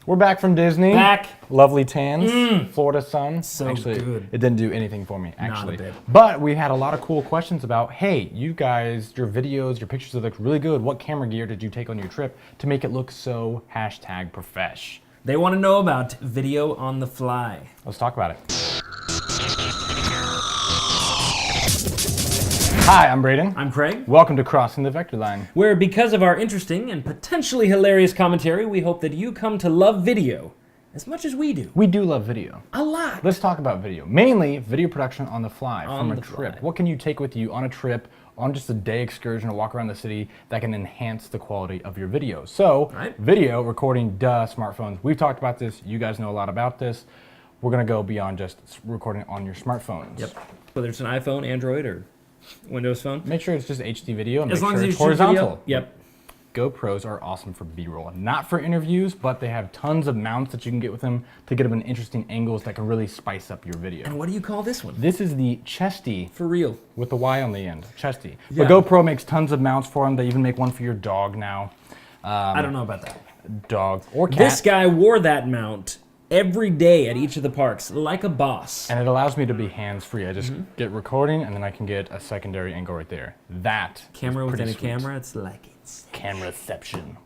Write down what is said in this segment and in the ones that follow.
We're back from Disney. Back. Lovely tans, Florida sun. So actually, good. It didn't do anything for me, actually. Not a bit. But we had a lot of cool questions about, hey, you guys, your videos, your pictures look really good. What camera gear did you take on your trip to make it look so #profesh? They want to know about video on the fly. Let's talk about it. Hi, I'm Braden. I'm Craig. Welcome to Crossing the Vector Line. Where, because of our interesting and potentially hilarious commentary, we hope that you come to love video as much as we do. We do love video. A lot. Let's talk about video. Mainly video production on the fly On from a the trip. fly. What can you take with you on a trip, on just a day excursion, or walk around the city that can enhance the quality of your video? So, video recording, smartphones. We've talked about this. You guys know a lot about this. We're gonna go beyond just recording on your smartphones. Yep. Whether it's an iPhone, Android, or Windows phone. Make sure it's just HD video and As make long sure as it's you shoot horizontal. video. Yep. GoPros are awesome for B-roll. Not for interviews, but they have tons of mounts that you can get with them to get them in interesting angles that can really spice up your video. And what do you call this one? This is the Chesty. For real. With the Y on the end, Chesty. Yeah. But GoPro makes tons of mounts for them. They even make one for your dog now. I don't know about that. Dog or cat. This guy wore that mount every day at each of the parks, like a boss. And it allows me to be hands-free. I just get recording, and then I can get a secondary angle right there. That Camera is within pretty a sweet. camera, it's like it's Cameraception.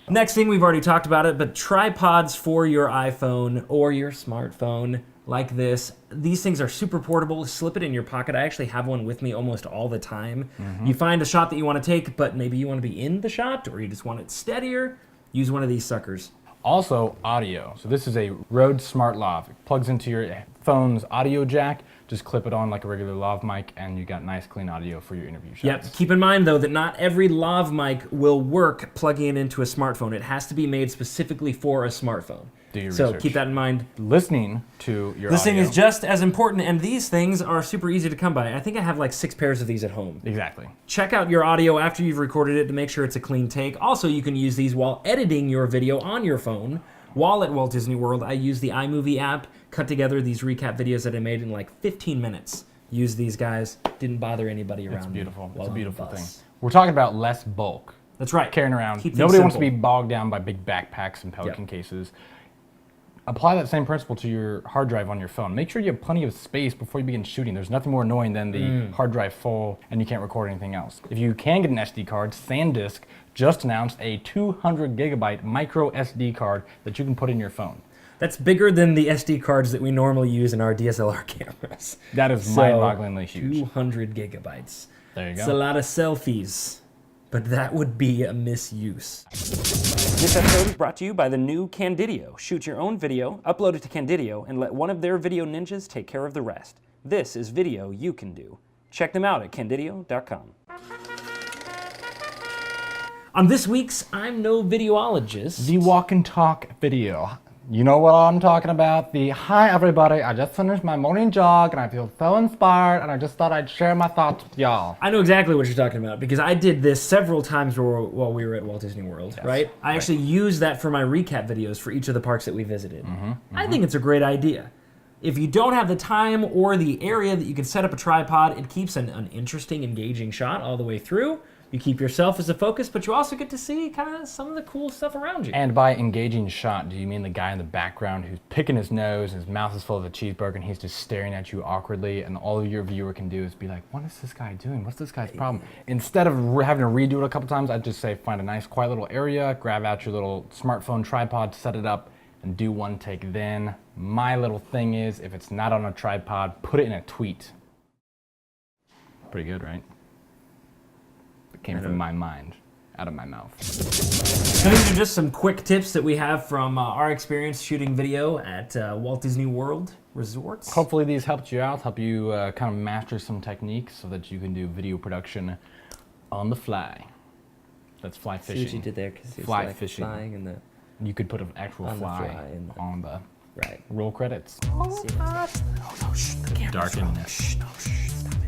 Next thing, we've already talked about it, but tripods for your iPhone or your smartphone like this. These things are super portable. Slip it in your pocket. I actually have one with me almost all the time. You find a shot that you want to take, but maybe you want to be in the shot or you just want it steadier, use one of these suckers. Also, audio. So this is a Rode Smart LAV. It plugs into your phone's audio jack. Just clip it on like a regular LAV mic, and you got nice, clean audio for your interview shots. Yep. Keep in mind, though, that not every LAV mic will work plugging it into a smartphone. It has to be made specifically for a smartphone. Do your So research. keep that in mind. Listening to your Listening audio. is just as important, and these things are super easy to come by. I think I have like 6 pairs of these at home. Exactly. Check out your audio after you've recorded it to make sure it's a clean take. Also, you can use these while editing your video on your phone. While at Walt Disney World, I use the iMovie app, cut together these recap videos that I made in like 15 minutes. Use these guys, didn't bother anybody around. It's beautiful. me It's a while beautiful on the thing. bus. We're talking about less bulk. That's right. Carrying around. Keep things Nobody wants to be simple. bogged down by big backpacks and Pelican cases. Apply that same principle to your hard drive on your phone. Make sure you have plenty of space before you begin shooting. There's nothing more annoying than the hard drive full and you can't record anything else. If you can get an SD card, SanDisk just announced a 200 gigabyte micro SD card that you can put in your phone. That's bigger than the SD cards that we normally use in our DSLR cameras. That is mind-bogglingly huge. 200 gigabytes. There you It's a go. lot of selfies, but that would be a misuse. This episode is brought to you by the new Candidio. Shoot your own video, upload it to Candidio, and let one of their video ninjas take care of the rest. This is video you can do. Check them out at candidio.com. On this week's I'm No Videologist. The walk and talk video. You know what I'm talking about? The, hi everybody, I just finished my morning jog and I feel so inspired and I just thought I'd share my thoughts with y'all. I know exactly what you're talking about because I did this several times while we were at Walt Disney World, right? I actually used that for my recap videos for each of the parks that we visited. I think it's a great idea. If you don't have the time or the area that you can set up a tripod, it keeps an interesting, engaging shot all the way through. You keep yourself as a focus, but you also get to see kind of some of the cool stuff around you. And by engaging shot, do you mean the guy in the background who's picking his nose and his mouth is full of a cheeseburger and he's just staring at you awkwardly and all your viewer can do is be like, what is this guy doing? What's this guy's problem? Instead of having to redo it a couple times, I'd just say find a nice quiet little area, grab out your little smartphone tripod, set it up, and do one take then. My little thing is, if it's not on a tripod, put it in a tweet. Pretty good, right? It came from my mind, out of my mouth. So these are just some quick tips that we have from our experience shooting video at Walt Disney World resorts. Hopefully these helped you out, help you kind of master some techniques so that you can do video production on the fly. That's fly fishing. See what you did there, because Fly fishing. flying in the You could put an actual On the fly fly in the- on the right. roll credits. Oh no, shh, the camera's Darken wrong. it. Shh, no, shh, stop it.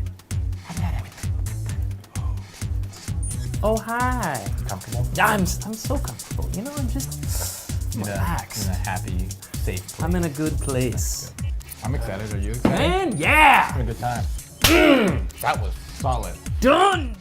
Oh hi. Comfortable? Yeah, I'm so comfortable. You know, I'm just relaxed. In a happy, safe place. I'm in a good place. I'm excited. Are you excited? Man, yeah! Having a good time. That was solid. Done!